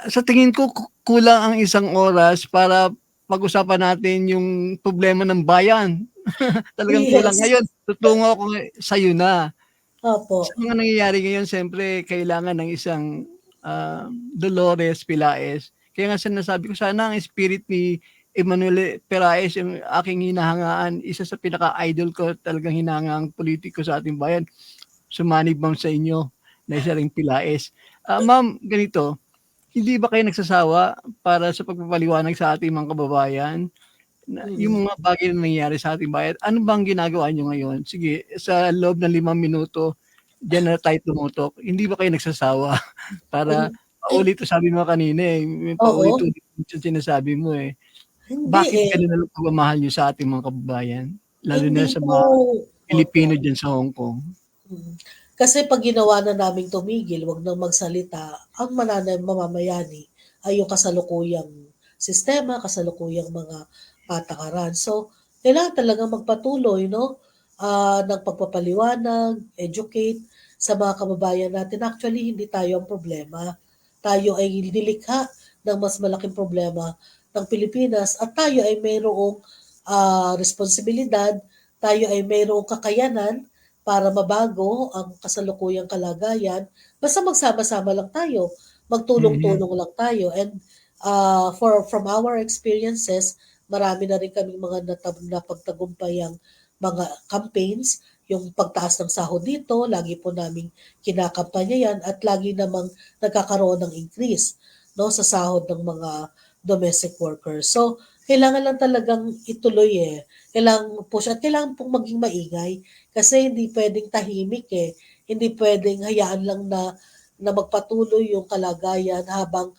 sa tingin ko kulang ang isang oras para pag-usapan natin yung problema ng bayan. Talagang kulang. Yes. Ngayon, tutungo ako sa'yo na. Sa Opo. mga nangyayari ngayon, siyempre, kailangan ng isang Dolores Pilaes. Kaya nga sinasabi ko, sana ang spirit ni Emmanuel Peraes, yung aking hinahangaan, isa sa pinaka-idol ko, talagang hinahangaan politiko sa ating bayan, sumanib ma'am sa inyo na isa ring Pilaes. Ma'am, ganito, hindi ba kayo nagsasawa para sa pagpapaliwanag sa ating mga kababayan na yung mga bagay na nangyayari sa ating bayan? Ano bang ginagawa nyo ngayon? Sige, sa loob ng 5 minuto, diyan na tayo tumutok. Hindi ba kayo nagsasawa para paulit, sabi mo kanina may Oo. paulit-ulit yung sinasabi mo Hindi Bakit ganun na lang pagmamahal nyo sa ating mga kababayan? Lalo na Hindi sa po. mga Pilipino Opo. dyan sa Hong Kong. Kasi pag ginawa na naming tumigil, wag nang magsalita, ang mamamayani ay yung kasalukuyang sistema, kasalukuyang mga patakaran. So, kailangan talagang magpatuloy, no? Ng pagpapaliwanag, educate sa mga kababayan natin. Actually, hindi tayo ang problema. Tayo ay nilikha ng mas malaking problema ng Pilipinas at tayo ay mayroong responsibilidad, tayo ay mayroong kakayanan para mabago ang kasalukuyang kalagayan. Basta magsama-sama lang tayo, magtulong-tulong lang tayo. And from our experiences, marami na rin kaming mga napagtagumpayang mga campaigns. Yung pagtaas ng sahod dito, lagi po namin kinakampanya yan at lagi namang nagkakaroon ng increase sa sahod ng mga domestic workers. So, kailangan lang talagang ituloy Kailangan po siya, kailangan pong maging maingay kasi hindi pwedeng tahimik Hindi pwedeng hayaan lang na magpatuloy yung kalagayan habang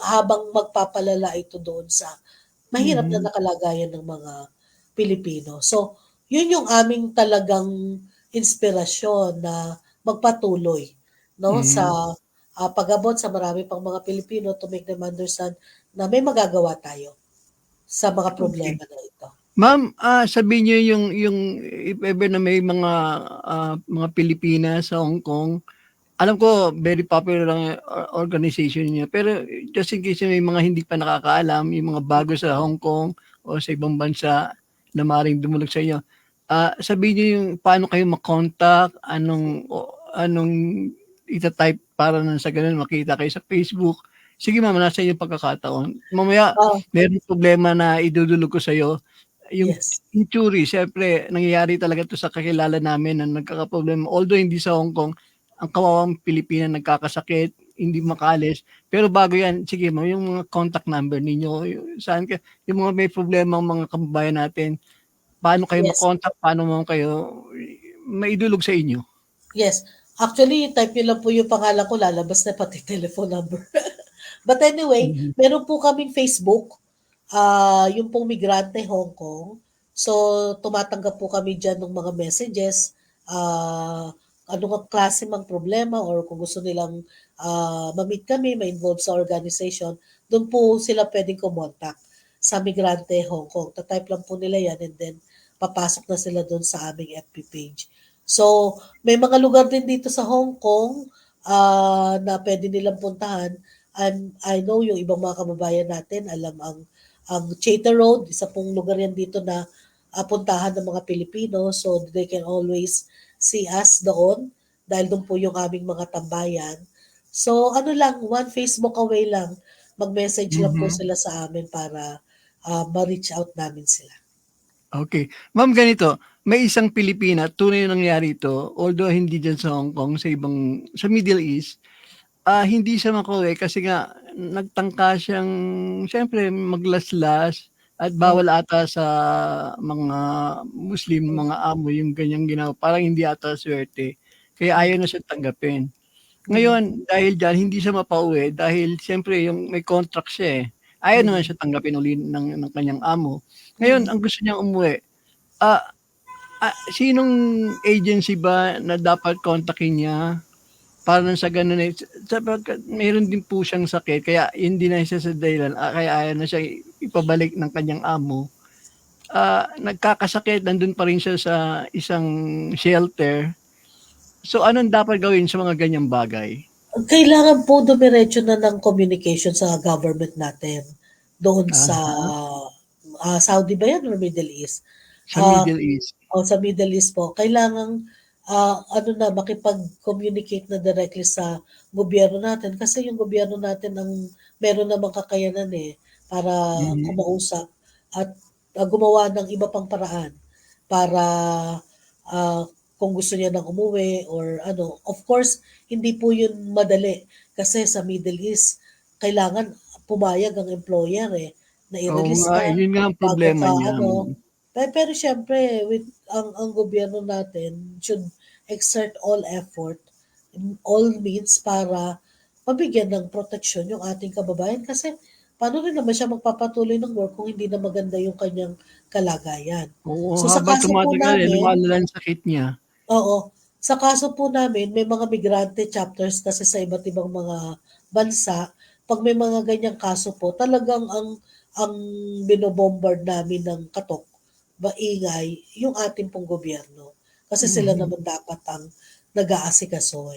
habang magpapalala ito doon sa mahirap na kalagayan ng mga Pilipino. So, yun yung aming talagang inspirasyon na magpatuloy sa pag-abot sa marami pang mga Pilipino to make them understand na may magagawa tayo sa mga Okay. problema na ito. Ma'am, sabihin niyo yung if ever na may mga Pilipinas sa Hong Kong, alam ko very popular ang organization niya. Pero just in case may mga hindi pa nakakaalam, yung mga bago sa Hong Kong o sa ibang bansa na maaaring dumulog sa inyo, sabihin niyo yung paano kayo makontak, anong ita-type para na sa ganun makita kayo sa Facebook. Sige ma'am, nasa iyo pagkakataon. Mamaya, meron problema na idudulog ko sa iyo. Yung Yes. injury, syempre, nangyayari talaga to sa kakilala namin na nagkakaproblema. Although hindi sa Hong Kong, ang kawawang Pilipina nagkakasakit, hindi makalis. Pero bago yan, sige ma'am, yung mga contact number ninyo, yung mga may problema ang mga kababayan natin, paano kayo Yes. makontak, paano mo kayo maidulog sa inyo? Yes. Actually, type nyo lang po yung pangalan ko, lalabas na pati telephone number. But anyway, meron po kaming Facebook. yung pong Migrante Hong Kong. So, tumatanggap po kami dyan ng mga messages, ano nga klase mang problema or kung gusto nilang ma-meet kami, ma-involve sa organization, doon po sila pwedeng kumontak sa Migrante Hong Kong. Tatype lang po nila yan and then papasok na sila doon sa aming FB page. So, may mga lugar din dito sa Hong Kong na pwede nilang puntahan. I know yung ibang mga kababayan natin, alam ang Chater Road, isa pong lugar yan dito na puntahan ng mga Pilipino. So, they can always see us doon dahil doon po yung aming mga tambayan. So, ano lang, one Facebook away lang. Mag-message lang po sila sa amin para ma-reach out namin sila. Okay. Ma'am, ganito. May isang Pilipina, tunay na nangyari ito, although hindi dyan sa Hong Kong, sa Middle East, hindi siya makauwi kasi nga nagtangka siyang, siyempre, maglaslas at bawal ata sa mga Muslim, mga amo yung ganyang ginawa. Parang hindi ata swerte. Kaya ayaw na siya tanggapin. Ngayon, dahil dyan, hindi siya mapauwi dahil siyempre yung may contract siya eh. Ayaw naman siya tanggapin uli ng kanyang amo. Ngayon, ang gusto niyang umuwi, sinong agency ba na dapat kontakin niya para sa ganun eh? Sapagkat mayroon din po siyang sakit, kaya hindi na siya sa dahilan, kaya ayaw na siya ipabalik ng kanyang amo. Nagkakasakit, nandun pa rin siya sa isang shelter. So, anong dapat gawin sa mga ganyang bagay? Kailangan po dumiretso na ng communication sa government natin doon sa Saudi ba yan or Middle East? Sa Middle East. O sa Middle East po. Kailangan makipag-communicate na directly sa gobyerno natin kasi yung gobyerno natin ang meron namang kakayanan para kumausap at gumawa ng iba pang paraan para kung gusto niya nang umuwi or ano. Of course, hindi po yun madali kasi sa Middle East, kailangan pumayag ang employer na i-release ka. Yun nga ang problema niya. Pero syempre, ang gobyerno natin should exert all effort in all means para mabigyan ng proteksyon yung ating kababayan kasi paano rin naman siya magpapatuloy ng work kung hindi na maganda yung kanyang kalagayan. Oo, So sa habang kaso po tumatagal, namin, lumalala ang sakit niya. oo. Sa kaso po namin, may mga migrante chapters kasi sa iba't ibang mga bansa. Pag may mga ganyang kaso po, talagang ang binobombard namin ng katok, maingay, yung ating pong gobyerno. Kasi sila naman dapat ang nag-aasikaso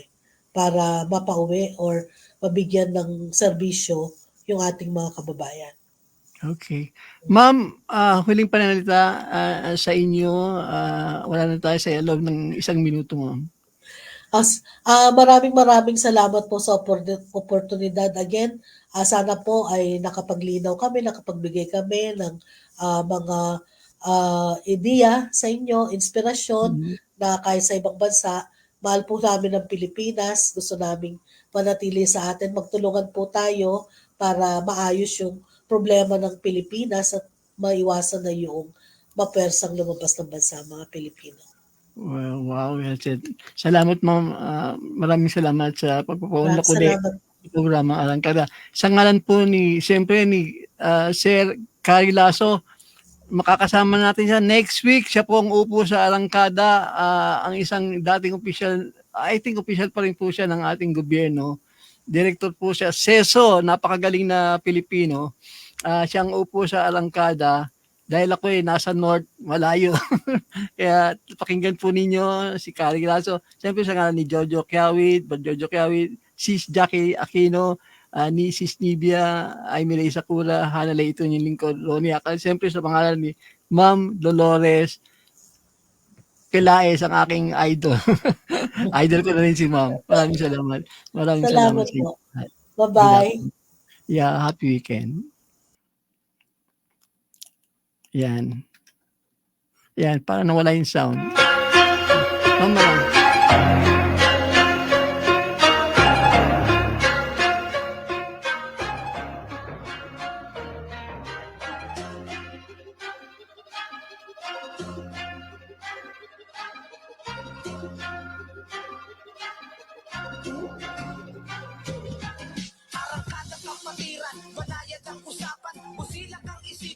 para mapauwi or mabigyan ng serbisyo yung ating mga kababayan. Okay. Ma'am, huling pananalita sa inyo. Wala na tayo sa loob ng 1 minuto, ma'am. Maraming salamat po sa oportunidad. Again, sana po ay nakapaglinaw kami, nakapagbigay kami ng mga ideya sa inyo, inspirasyon na kahit sa ibang bansa, mahal po namin ang Pilipinas, gusto naming manatili sa atin, magtulungan po tayo para maayos yung problema ng Pilipinas at maiwasan na yung mapersang lumabas ng bansa mga Pilipino. Wow, that's it. Salamat, ma'am. Maraming salamat sa pagpapaunlak ulit sa programa Arangkada. Sa ngalan po siyempre ni Sir Carrie Lasso, makakasama natin siya next week. Siya po ang upo sa Arangkada, ang isang dating official, I think official pa rin po siya ng ating gobyerno. Director po siya, Seso, napakagaling na Pilipino. Siya ang upo sa Arangkada. Dahil ako nasa North, malayo. Kaya pakinggan po ninyo si Carrie Lasso. Siyempre sa ngalan ni Jojo Kiawit, Sis Jackie Aquino, ni Sis Nibia, Aimee Sakura, Hana Leito yung lingkod, Ronnie Akal. Siyempre sa pangalan ni Ma'am Dolores Pelaez, ang aking idol. Idol ko na rin si Ma'am. Maraming salamat. Maraming salamat po. Bye-bye. Yeah, happy weekend. Yan. Yan, parang nawala yung sound. Mama lang. Arangkada kapatiran, banayad ang usapan, busilak ang isip.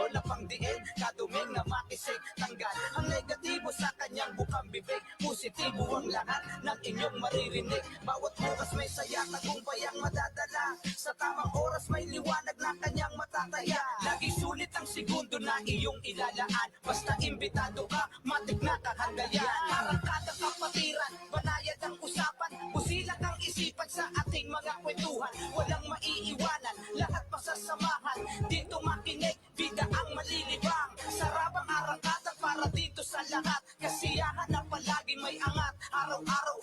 Solusyon na pangdiin, kaduming na makisig. Tanggal ang negatibo sa kanyang bukang bibig. Positibo ang lahat ng inyong maririnig. Bawat bukas may saya, tagumpay ang madadala. Sa tamang oras may liwanag na kanyang matataya. Lagi sulit ang segundo na iyong ilalaan. Basta imbitado ka, matik na kahagayan. Arangkada kapatiran, banayad ang usapan. Busilak ang isipan sa ating mga kwentuhan. Walang maiiwanan, lahat masasamahan. Dito makinig, bida ang malilibang. Sarabang arangkada para dito sa lahat. Kasiyahan na palagi may angat. Araw-araw